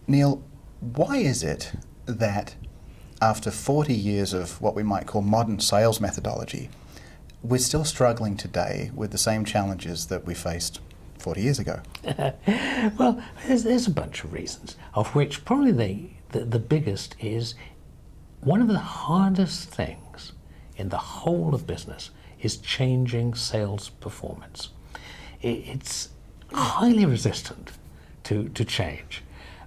Neil, why is it that after 40 years of what we might call modern sales methodology, we're still struggling today with the same challenges that we faced 40 years ago? Well, there's a bunch of reasons, of which probably the biggest is one of the hardest things in the whole of business is changing sales performance. It's highly resistant to change,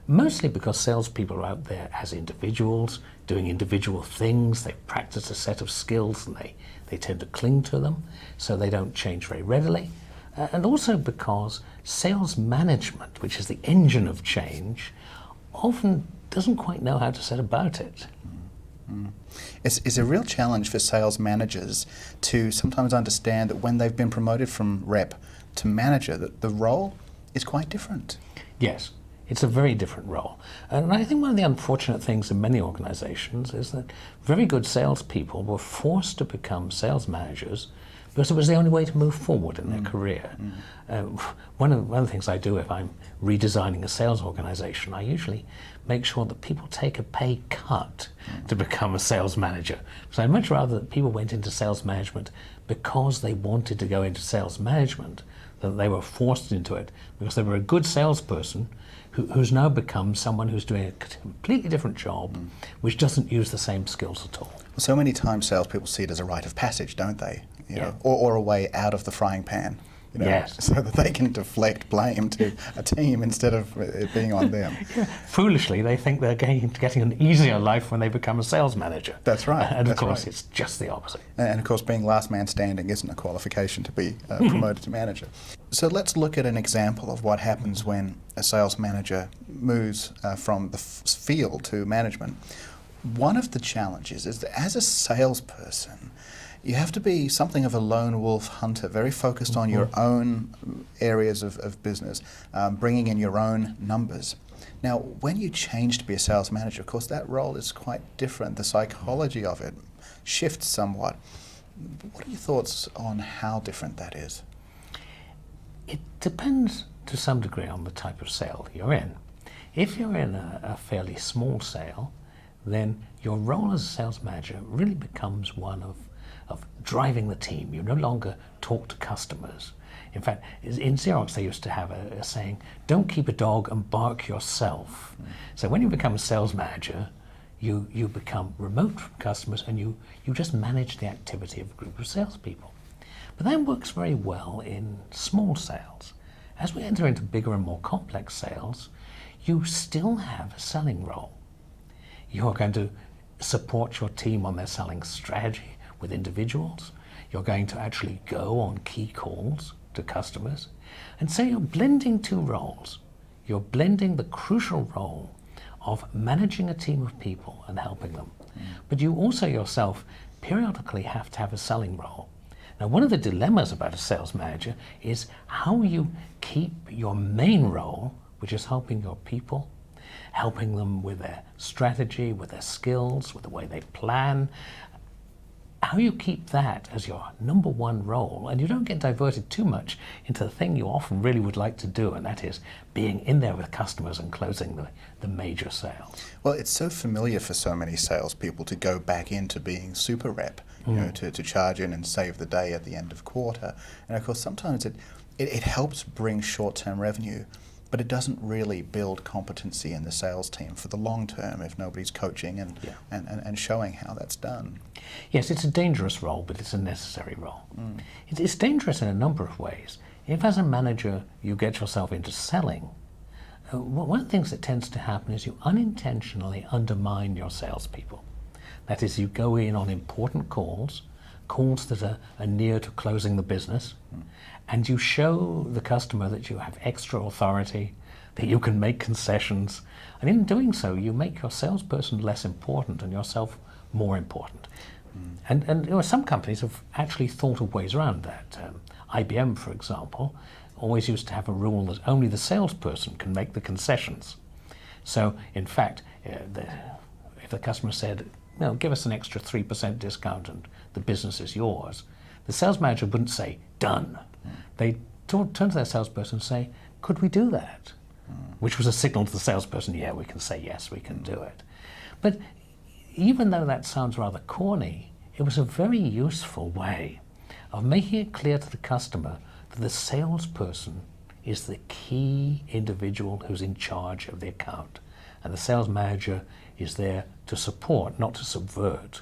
mostly because salespeople are out there as individuals, doing individual things. They practice a set of skills and they tend to cling to them, so they don't change very readily. And also because sales management, which is the engine of change, often doesn't quite know how to set about it. It's a real challenge for sales managers to sometimes understand that when they've been promoted from rep to manager, that the role is quite different. Yes, it's a very different role. And I think one of the unfortunate things in many organizations is that very good salespeople were forced to become sales managers because it was the only way to move forward in their career. One of the things I do if I'm redesigning a sales organization, I usually make sure that people take a pay cut to become a sales manager. So I'd much rather that people went into sales management because they wanted to go into sales management than they were forced into it because they were a good salesperson who's now become someone who's doing a completely different job, which doesn't use the same skills at all. So many times salespeople see it as a rite of passage, don't they? You know, or a way out of the frying pan. You know, Yes. so that they can deflect blame to a team instead of it being on them. Foolishly, they think they're getting an easier life when they become a sales manager. That's right. And of That's course, right. it's just the opposite. And of course, being last man standing isn't a qualification to be promoted to manager. So let's look at an example of what happens when a sales manager moves from the field to management. One of the challenges is that as a salesperson, you have to be something of a lone wolf hunter, very focused on your own areas of business, bringing in your own numbers. Now, when you change to be a sales manager, of course, that role is quite different. The psychology of it shifts somewhat. What are your thoughts on how different that is? It depends to some degree on the type of sale you're in. If you're in a fairly small sale, then your role as a sales manager really becomes one of driving the team. You no longer talk to customers. In fact, in Xerox they used to have a saying, don't keep a dog and bark yourself. So when you become a sales manager, you become remote from customers and you just manage the activity of a group of salespeople. But that works very well in small sales. As we enter into bigger and more complex sales, you still have a selling role. You're going to support your team on their selling strategy with individuals. You're going to actually go on key calls to customers. And so you're blending two roles. You're blending the crucial role of managing a team of people and helping them. But you also yourself periodically have to have a selling role. Now, one of the dilemmas about a sales manager is how you keep your main role, which is helping your people, helping them with their strategy, with their skills, with the way they plan, how you keep that as your number one role and you don't get diverted too much into the thing you often really would like to do, and that is being in there with customers and closing the major sales. Well, it's so familiar for so many salespeople to go back into being super rep, you know, to charge in and save the day at the end of quarter. And of course, sometimes it helps bring short-term revenue, but it doesn't really build competency in the sales team for the long term if nobody's coaching and showing how that's done. Yes, it's a dangerous role, but it's a necessary role. It's dangerous in a number of ways. If as a manager you get yourself into selling, one of the things that tends to happen is you unintentionally undermine your salespeople. That is, you go in on important calls that are near to closing the business, and you show the customer that you have extra authority, that you can make concessions, and in doing so you make your salesperson less important and yourself more important. And you know, some companies have actually thought of ways around that. IBM, for example, always used to have a rule that only the salesperson can make the concessions. So in fact, if the customer said, no, give us an extra 3% discount and the business is yours, the sales manager wouldn't say, done. They turn to their salesperson and say, could we do that? which was a signal to the salesperson, yeah, we can say yes, we can do it. But even though that sounds rather corny, it was a very useful way of making it clear to the customer that the salesperson is the key individual who's in charge of the account. And the sales manager is there to support, not to subvert.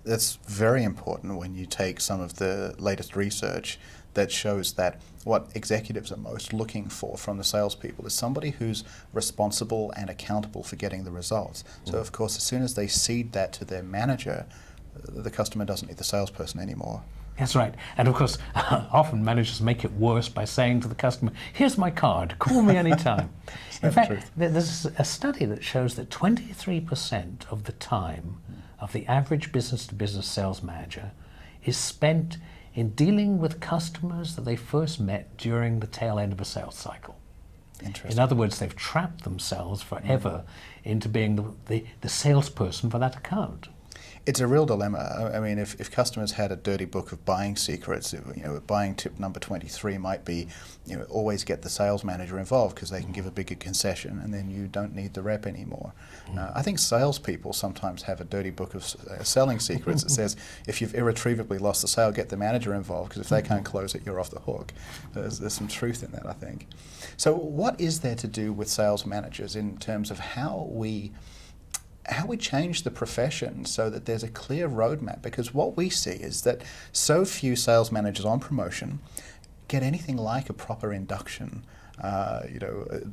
That's very important when you take some of the latest research that shows that what executives are most looking for from the salespeople is somebody who's responsible and accountable for getting the results. So of course, as soon as they cede that to their manager, the customer doesn't need the salesperson anymore. That's right. And of course, often managers make it worse by saying to the customer, here's my card, call me anytime. In fact, there's a study that shows that 23% of the time of the average business-to-business sales manager is spent in dealing with customers that they first met during the tail end of a sales cycle. In other words, they've trapped themselves forever into being the salesperson for that account. It's a real dilemma. I mean, if customers had a dirty book of buying secrets, buying tip number 23 might be, always get the sales manager involved because they can give a bigger concession, and then you don't need the rep anymore. I think salespeople sometimes have a dirty book of selling secrets that says, if you've irretrievably lost the sale, get the manager involved, because if they can't close it, you're off the hook. There's some truth in that, I think. So what is there to do with sales managers in terms of how we change the profession so that there's a clear roadmap? Because what we see is that so few sales managers on promotion get anything like a proper induction.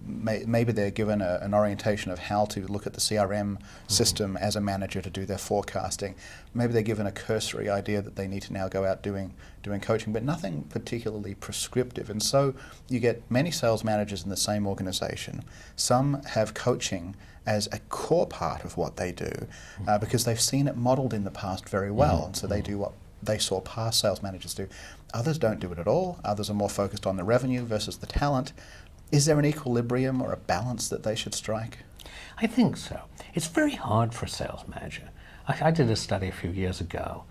Maybe they're given an orientation of how to look at the CRM system as a manager to do their forecasting. Maybe they're given a cursory idea that they need to now go out doing coaching, but nothing particularly prescriptive. And so you get many sales managers in the same organization. Some have coaching as a core part of what they do because they've seen it modeled in the past very well, and so they do what they saw past sales managers do. Others don't do it at all. Others are more focused on the revenue versus the talent. Is there an equilibrium or a balance that they should strike? I think so. It's very hard for a sales manager. I did a study a few years ago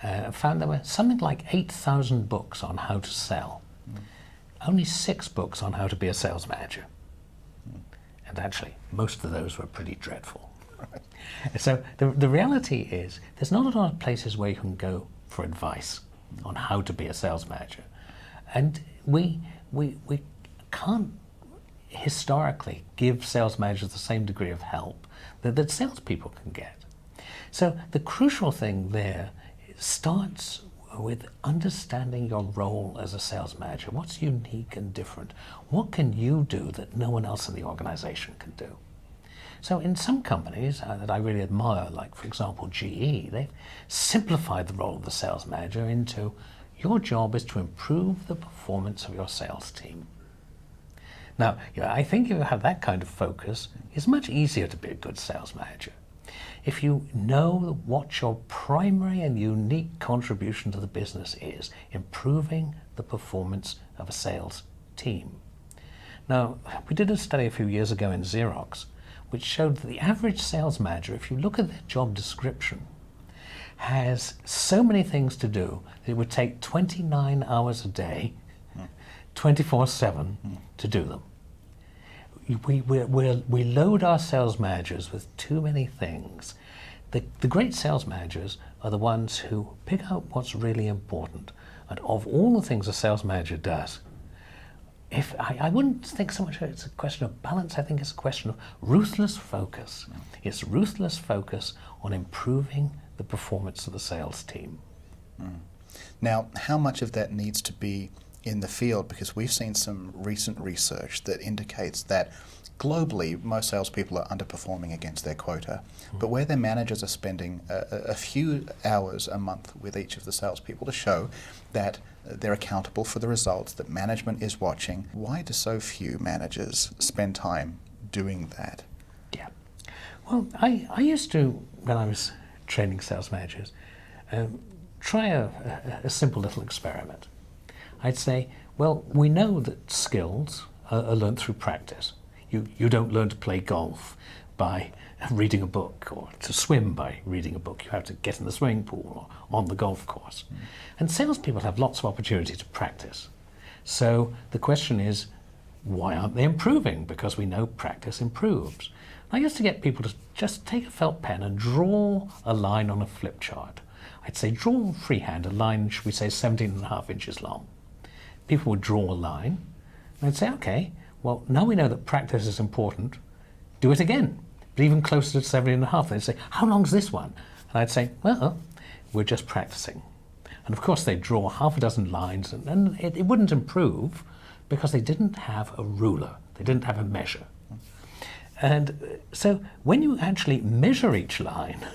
and found there were something like 8,000 books on how to sell. Only 6 books on how to be a sales manager. And actually, most of those were pretty dreadful. Right. So the reality is there's not a lot of places where you can go for advice on how to be a sales manager. And we can't historically give sales managers the same degree of help that salespeople can get. So the crucial thing there starts with understanding your role as a sales manager. What's unique and different? What can you do that no one else in the organization can do? So in some companies that I really admire, like for example GE, they've simplified the role of the sales manager into your job is to improve the performance of your sales team. Now, I think if you have that kind of focus, it's much easier to be a good sales manager. If you know what your primary and unique contribution to the business is, improving the performance of a sales team. Now, we did a study a few years ago in Xerox, which showed that the average sales manager, if you look at their job description, has so many things to do that it would take 29 hours a day, 24/7 to do them. We load our sales managers with too many things. The great sales managers are the ones who pick out what's really important. And of all the things a sales manager does, I wouldn't think so much it's a question of balance. I think it's a question of ruthless focus. It's ruthless focus on improving the performance of the sales team. Now, how much of that needs to be in the field? Because we've seen some recent research that indicates that globally most salespeople are underperforming against their quota, but where their managers are spending a few hours a month with each of the salespeople to show that they're accountable for the results, that management is watching. Why do so few managers spend time doing that? Yeah. Well, I used to, when I was training sales managers, try a simple little experiment. I'd say, well, we know that skills are learned through practice. You don't learn to play golf by reading a book, or to swim by reading a book. You have to get in the swimming pool or on the golf course. And salespeople have lots of opportunity to practice. So the question is, why aren't they improving? Because we know practice improves. I used to get people to just take a felt pen and draw a line on a flip chart. I'd say draw freehand a line, should we say 17.5 inches long. People would draw a line, and I'd say, okay, well, now we know that practice is important, do it again, but even closer to 17.5. They'd say, how long's this one? And I'd say, well, we're just practicing. And of course they'd draw half a dozen lines, and it wouldn't improve because they didn't have a ruler, they didn't have a measure. And so when you actually measure each line,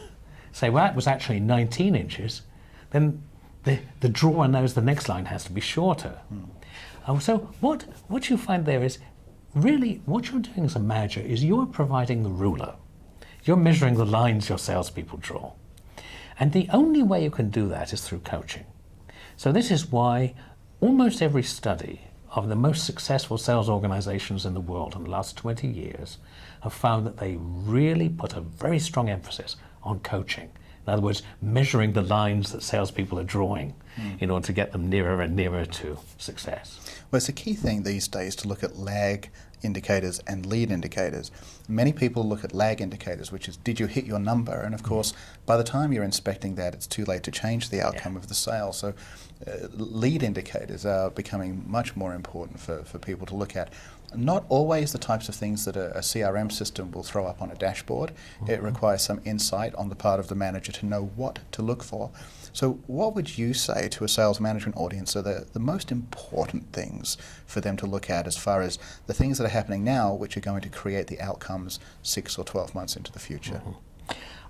say, well, that was actually 19 inches, then the drawer knows the next line has to be shorter. So what you find there is, really what you're doing as a manager is you're providing the ruler. You're measuring the lines your salespeople draw. And the only way you can do that is through coaching. So this is why almost every study of the most successful sales organizations in the world in the last 20 years have found that they really put a very strong emphasis on coaching. In other words, measuring the lines that salespeople are drawing in order to get them nearer and nearer to success. Well, it's a key thing these days to look at lag indicators and lead indicators. Many people look at lag indicators, which is, did you hit your number? And of course, by the time you're inspecting that, it's too late to change the outcome of the sale. So lead indicators are becoming much more important for people to look at. Not always the types of things that a CRM system will throw up on a dashboard. It requires some insight on the part of the manager to know what to look for. So what would you say to a sales management audience are the most important things for them to look at as far as the things that are happening now which are going to create the outcomes 6 or 12 months into the future?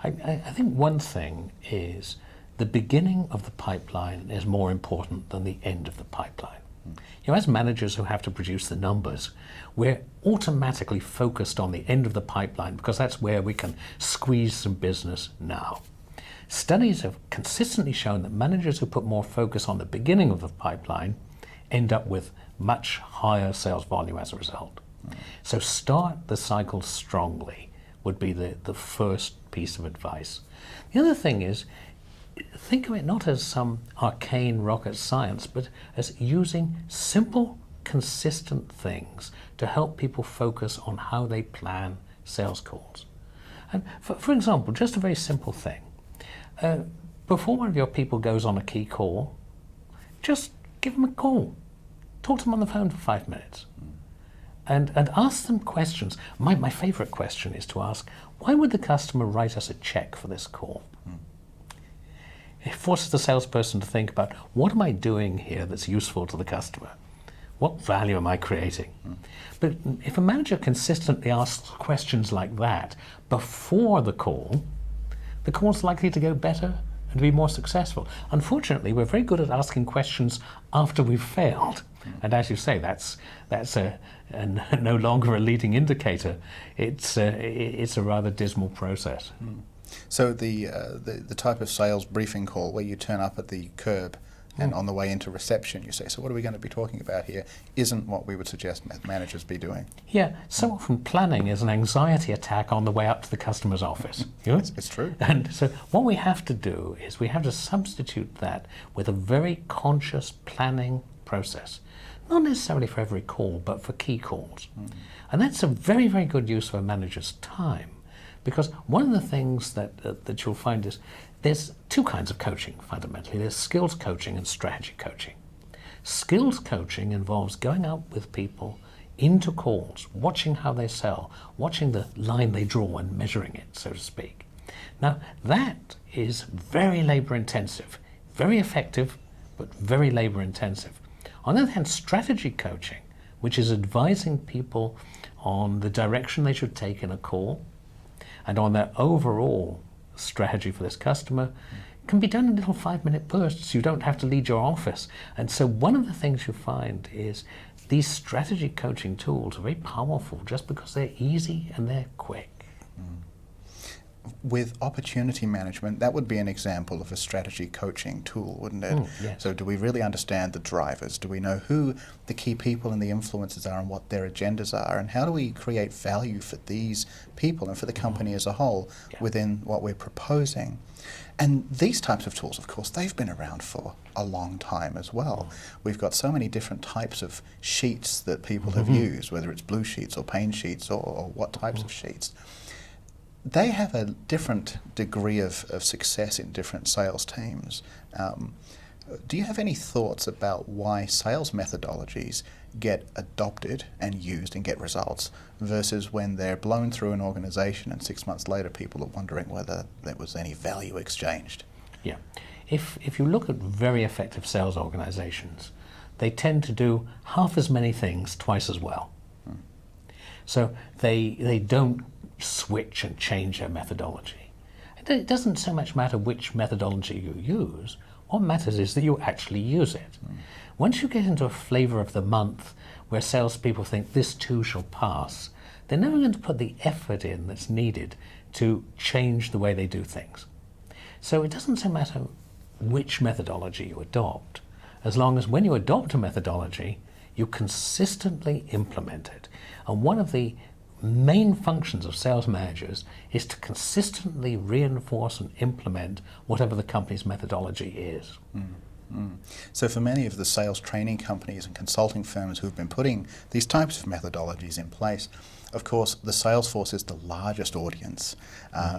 I think one thing is the beginning of the pipeline is more important than the end of the pipeline. You know, as managers who have to produce the numbers, we're automatically focused on the end of the pipeline because that's where we can squeeze some business now. Studies have consistently shown that managers who put more focus on the beginning of the pipeline end up with much higher sales volume as a result. So start the cycle strongly would be the first piece of advice. The other thing is, think of it not as some arcane rocket science, but as using simple, consistent things to help people focus on how they plan sales calls. And for example, just a very simple thing. Before one of your people goes on a key call, just give them a call. Talk to them on the phone for 5 minutes. And ask them questions. My favorite question is to ask, why would the customer write us a check for this call? It forces the salesperson to think about, what am I doing here that's useful to the customer? What value am I creating? But if a manager consistently asks questions like that before the call's likely to go better and to be more successful. Unfortunately, we're very good at asking questions after we've failed. And as you say, that's no longer a leading indicator. It's a rather dismal process. So the type of sales briefing call where you turn up at the curb and on the way into reception you say, so what are we going to be talking about here, isn't what we would suggest managers be doing. Yeah, so often planning is an anxiety attack on the way up to the customer's office. You know? It's true. And so what we have to do is we have to substitute that with a very conscious planning process. Not necessarily for every call, but for key calls. And that's a very, very good use of a manager's time. Because one of the things that you'll find is there's two kinds of coaching, fundamentally. There's skills coaching and strategy coaching. Skills coaching involves going out with people into calls, watching how they sell, watching the line they draw and measuring it, so to speak. Now, that is very labor-intensive, very effective, but very labor-intensive. On the other hand, strategy coaching, which is advising people on the direction they should take in a call, and on their overall strategy for this customer, can be done in little 5-minute bursts. You don't have to lead your office. And so one of the things you find is these strategy coaching tools are very powerful just because they're easy and they're quick. with opportunity management, that would be an example of a strategy coaching tool, wouldn't it? Yes. So do we really understand the drivers? Do we know who the key people and the influencers are and what their agendas are? And how do we create value for these people and for the company as a whole within what we're proposing? And these types of tools, of course, they've been around for a long time as well. We've got so many different types of sheets that people have used, whether it's blue sheets or pain sheets or what types of sheets. They have a different degree of success in different sales teams. Do you have any thoughts about why sales methodologies get adopted and used and get results versus when they're blown through an organization and 6 months later people are wondering whether there was any value exchanged? Yeah. If you look at very effective sales organizations, they tend to do half as many things twice as well. So they don't switch and change their methodology. It doesn't so much matter which methodology you use. What matters is that you actually use it. Once you get into a flavor of the month where salespeople think this too shall pass, they're never going to put the effort in that's needed to change the way they do things. So it doesn't so matter which methodology you adopt, as long as when you adopt a methodology, you consistently implement it. And one of the main functions of sales managers is to consistently reinforce and implement whatever the company's methodology is. So for many of the sales training companies and consulting firms who've been putting these types of methodologies in place, of course, the sales force is the largest audience.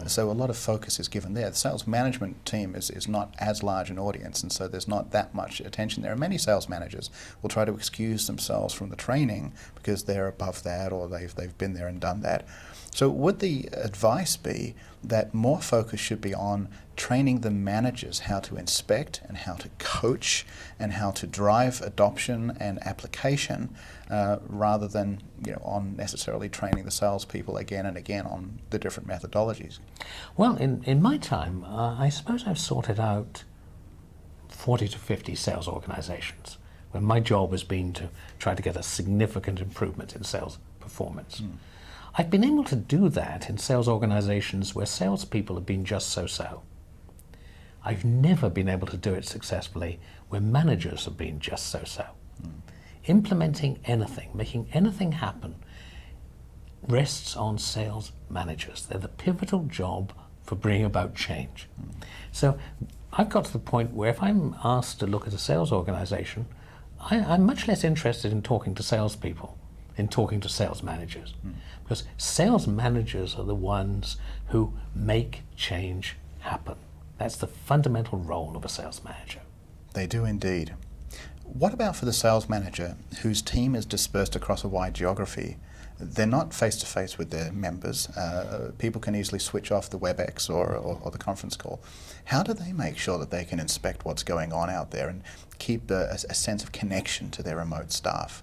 So a lot of focus is given there. The sales management team is not as large an audience, and so there's not that much attention there. Many sales managers will try to excuse themselves from the training because they're above that or they've been there and done that. So would the advice be that more focus should be on training the managers how to inspect and how to coach and how to drive adoption and application rather than on necessarily training the salespeople again and again on the different methodologies? Well, in my time, I suppose I've sorted out 40 to 50 sales organizations where my job has been to try to get a significant improvement in sales performance. I've been able to do that in sales organizations where salespeople have been just so-so. I've never been able to do it successfully where managers have been just so-so. Implementing anything, making anything happen, rests on sales managers. They're the pivotal job for bringing about change. So I've got to the point where if I'm asked to look at a sales organization, I'm much less interested in talking to salespeople, in talking to sales managers. Because sales managers are the ones who make change happen. That's the fundamental role of a sales manager. They do indeed. What about for the sales manager whose team is dispersed across a wide geography? They're not face-to-face with their members. People can easily switch off the WebEx or the conference call. How do they make sure that they can inspect what's going on out there and keep a sense of connection to their remote staff?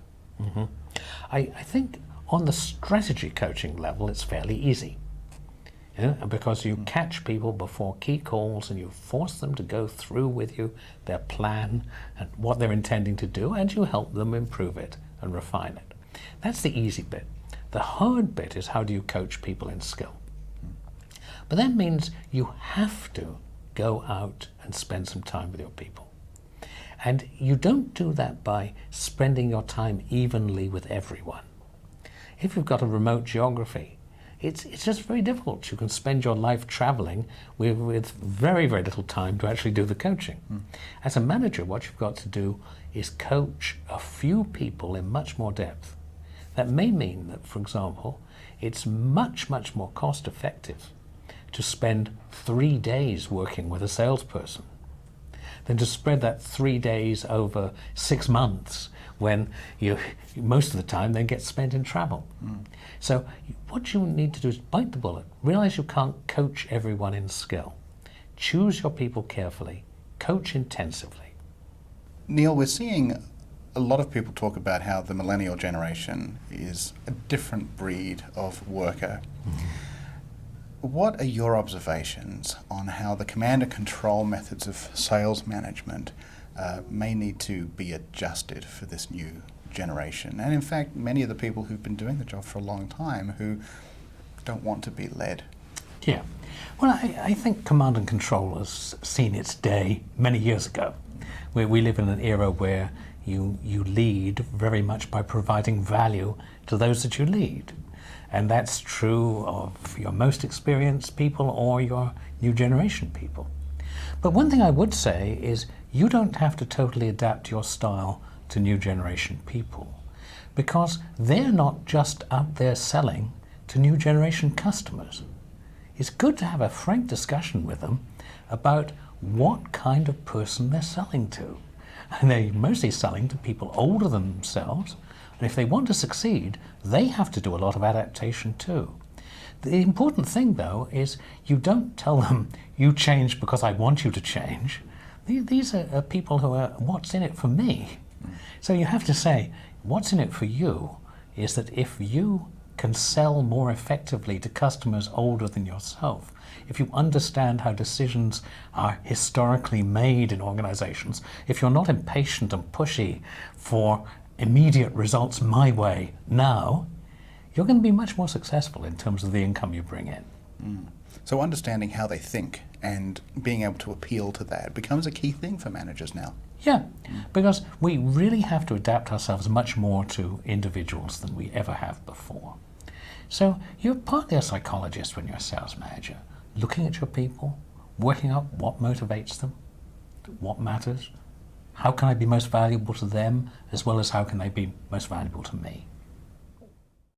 I think on the strategy coaching level, it's fairly easy. Because you catch people before key calls and you force them to go through with you their plan and what they're intending to do, and you help them improve it and refine it. That's the easy bit. The hard bit is how do you coach people in skill. But that means you have to go out and spend some time with your people. And you don't do that by spending your time evenly with everyone. If you've got a remote geography, it's just very difficult. You can spend your life traveling with very, very little time to actually do the coaching. As a manager, what you've got to do is coach a few people in much more depth. That may mean that, for example, it's much, much more cost effective to spend 3 days working with a salesperson than to spread that 3 days over 6 months when you most of the time then gets spent in travel. So what you need to do is bite the bullet. Realize you can't coach everyone in skill. Choose your people carefully. Coach intensively. Neil, we're seeing a lot of people talk about how the millennial generation is a different breed of worker. What are your observations on how the command and control methods of sales management may need to be adjusted for this new generation? And in fact, many of the people who've been doing the job for a long time who don't want to be led. Yeah. Well, I think command and control has seen its day many years ago. We live in an era where you lead very much by providing value to those that you lead. And that's true of your most experienced people or your new generation people. But one thing I would say is you don't have to totally adapt your style to new generation people, because they're not just out there selling to new generation customers. It's good to have a frank discussion with them about what kind of person they're selling to. And they're mostly selling to people older than themselves, and if they want to succeed, they have to do a lot of adaptation too. The important thing, though, is you don't tell them, you change because I want you to change. These are people who are, what's in it for me? So you have to say, what's in it for you is that if you can sell more effectively to customers older than yourself, if you understand how decisions are historically made in organizations, if you're not impatient and pushy for immediate results my way now, you're going to be much more successful in terms of the income you bring in. So understanding how they think and being able to appeal to that becomes a key thing for managers now. Yeah, because we really have to adapt ourselves much more to individuals than we ever have before. So you're partly a psychologist when you're a sales manager, looking at your people, working out what motivates them, what matters, how can I be most valuable to them, as well as how can they be most valuable to me.